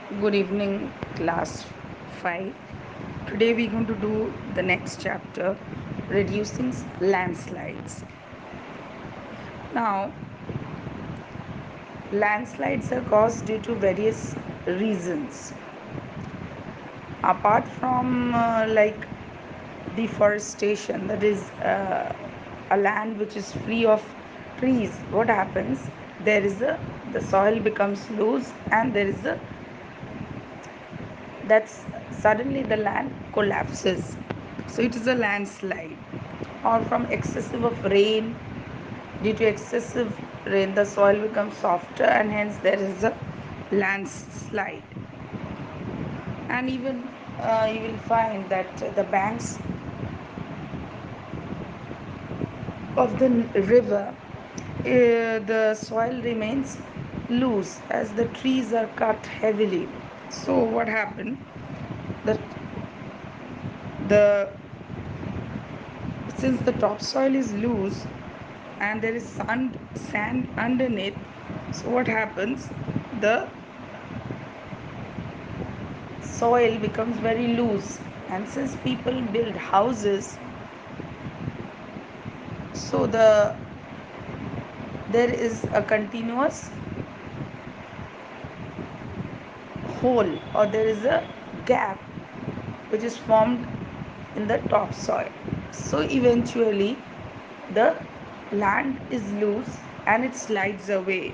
Good evening, class 5. Today we're going to do the next chapter, reducing landslides. Now, landslides are caused due to various reasons. Apart from deforestation, that is a land which is free of trees, what happens? There is a the soil becomes loose and there is a that's suddenly the land collapses, so it is a landslide. Or from excessive of rain, due to excessive rain the soil becomes softer and hence there is a landslide. And even you will find that the banks of the river, the soil remains loose as the trees are cut heavily. So what happened, that the since the topsoil is loose and there is sand underneath, so what happens, the soil becomes very loose, and since people build houses, so there is a continuous hole, or there is a gap which is formed in the topsoil. So eventually the land is loose and it slides away.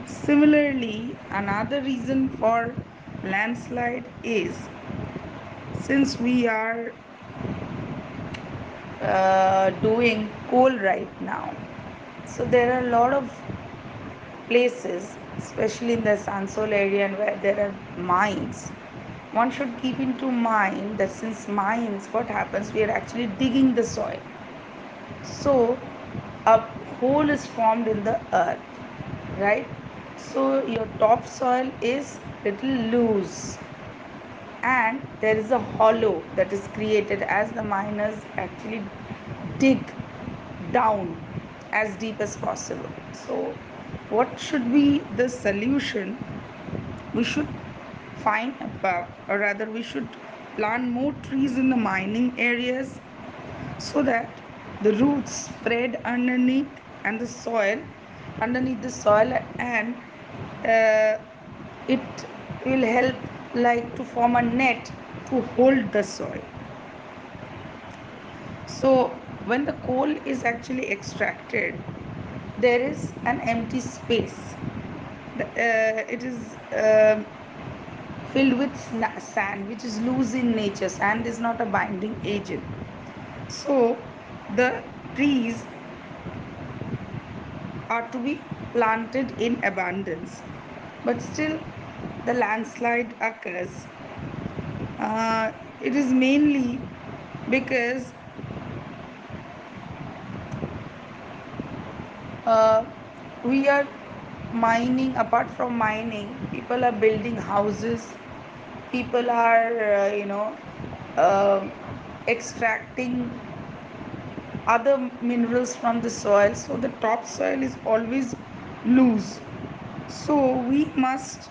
Similarly, another reason for landslide is, since we are doing coal right now, so there are a lot of places, especially in the Sansol area and where there are mines. One should keep into mind that since mines, what happens, we are actually digging the soil. So a hole is formed in the earth, right? So your topsoil is little loose and there is a hollow that is created as the miners actually dig down as deep as possible. So what should be the solution? We should find a or rather we should plant more trees in the mining areas, so that the roots spread underneath and the soil underneath the soil, and uh, it will help like to form a net to hold the soil. So when the coal is actually extracted, there is an empty space. It is filled with sand, which is loose in nature. Sand is not a binding agent. So the trees are to be planted in abundance. But still, the landslide occurs. It is mainly because uh, we are mining. Apart from mining, people are building houses, people are uh, extracting other minerals from the soil, so the topsoil is always loose. So we must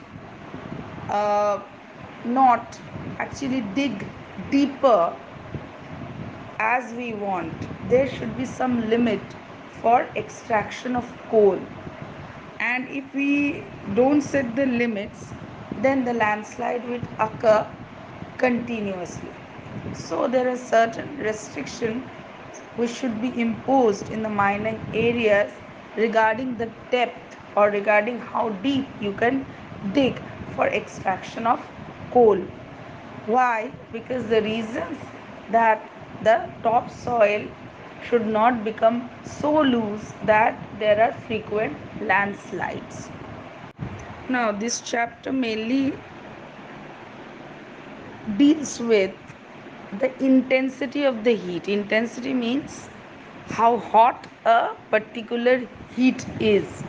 uh, not actually dig deeper as we want. There should be some limit for extraction of coal. And if we don't set the limits, then the landslide will occur continuously. So there are certain restrictions which should be imposed in the mining areas regarding the depth or regarding how deep you can dig for extraction of coal. Why? Because the reasons that the topsoil should not become so loose that there are frequent landslides. Now, this chapter mainly deals with the intensity of the heat. Intensity means how hot a particular heat is.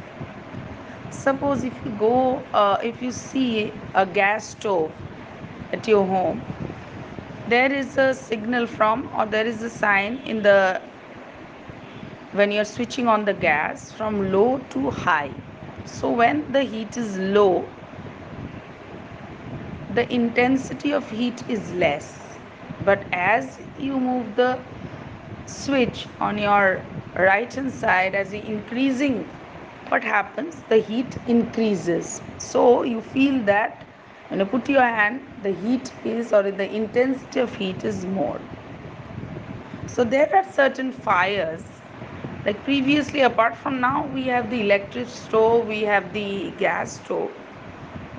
Suppose if you see a gas stove at your home, there is a signal from, or there is a sign in the when you're switching on the gas from low to high. So when the heat is low, the intensity of heat is less. But as you move the switch on your right hand side, as you increasing, what happens? The heat increases. So you feel that when you put your hand, the heat is, or the intensity of heat is more. So there are certain fires, like previously, apart from now, we have the electric stove, we have the gas stove,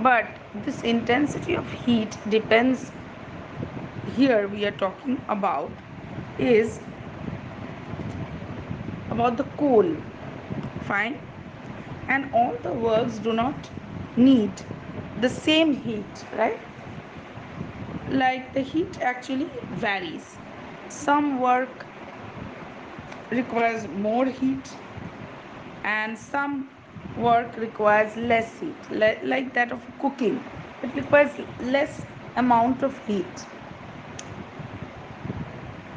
but this intensity of heat depends, here we are talking about, is about the coal. Fine. And all the works do not need the same heat, right? Like the heat actually varies. Some work requires more heat, and some work requires less heat, like that of cooking. It requires less amount of heat.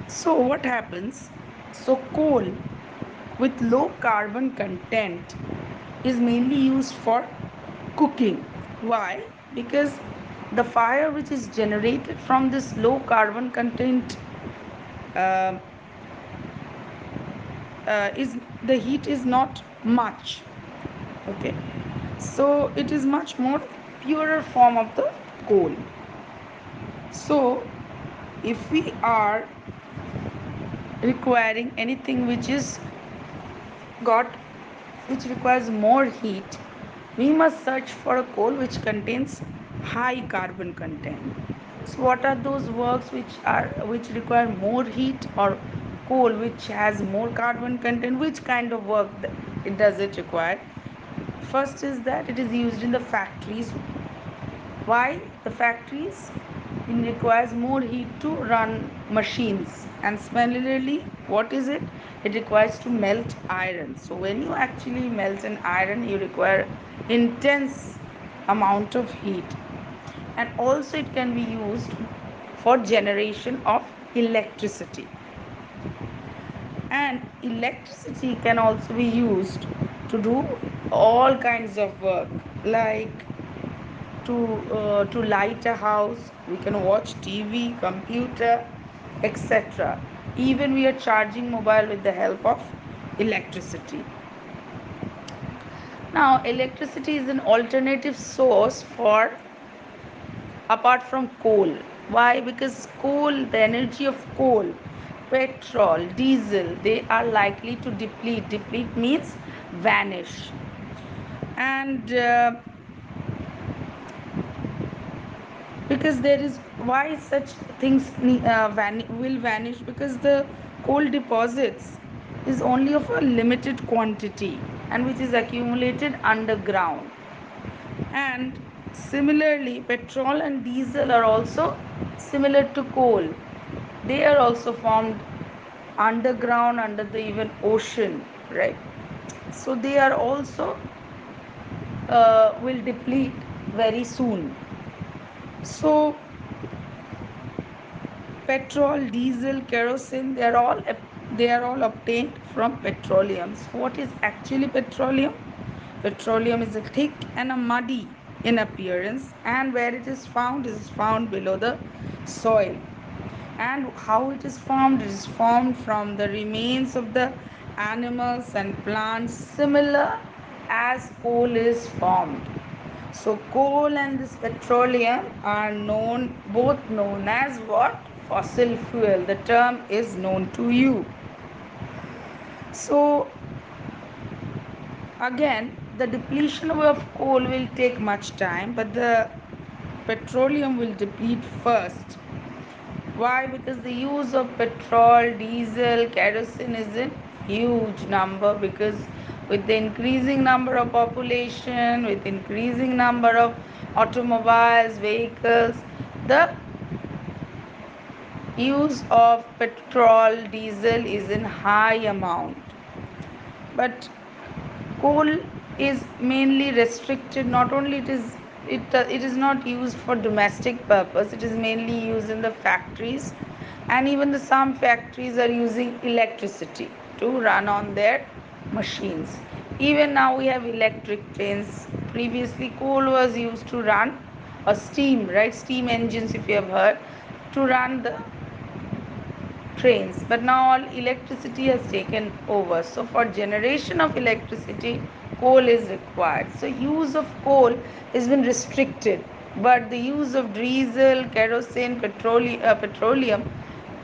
So what happens? So coal with low carbon content is mainly used for cooking. Why? Because the fire which is generated from this low carbon content, uh, is, the heat is not much. Okay, so it is much more purer form of the coal. So if we are requiring anything which is got, which requires more heat, we must search for a coal which contains high carbon content. So what are those works which require more heat, or coal which has more carbon content? Which kind of work it does it require? First is that it is used in the factories. Why? The factories, it requires more heat to run machines, and similarly, what is it? It requires to melt iron. So when you actually melt an iron, you require intense amount of heat. And also it can be used for generation of electricity. And electricity can also be used to do all kinds of work, like to light a house, we can watch TV, computer, etc. Even we are charging mobile with the help of electricity. Now electricity is an alternative source for, apart from coal. Why? Because coal, the energy of coal, petrol, diesel, they are likely to deplete means vanish. And because there is, why such things will vanish? Because the coal deposits is only of a limited quantity, and which is accumulated underground. And similarly, petrol and diesel are also similar to coal. They are also formed underground, under the even ocean, right? So they are also will deplete very soon. So petrol, diesel, kerosene, they are all obtained from petroleum. So what is actually petroleum? Petroleum is a thick and a muddy in appearance, and where it is found below the soil. And how it is formed? It is formed from the remains of the animals and plants, similar as coal is formed. So coal and this petroleum are known, both known as what? Fossil fuel. The term is known to you. So again, the depletion of coal will take much time, but the petroleum will deplete first. Why? Because the use of petrol, diesel, kerosene is in huge number, because with the increasing number of population, with increasing number of automobiles, vehicles, the use of petrol, diesel is in high amount. But coal is mainly restricted. Not only it is not used for domestic purpose, it is mainly used in the factories, and even some factories are using electricity to run on their machines. Even now we have electric trains. Previously coal was used to run or steam, right? Steam engines, if you have heard, to run the trains. But now all electricity has taken over, so for generation of electricity coal is required, so use of coal has been restricted, but the use of diesel, kerosene, petroleum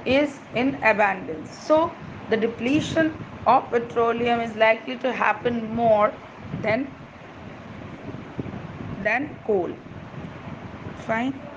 is in abundance. So the depletion of petroleum is likely to happen more than than coal. Fine.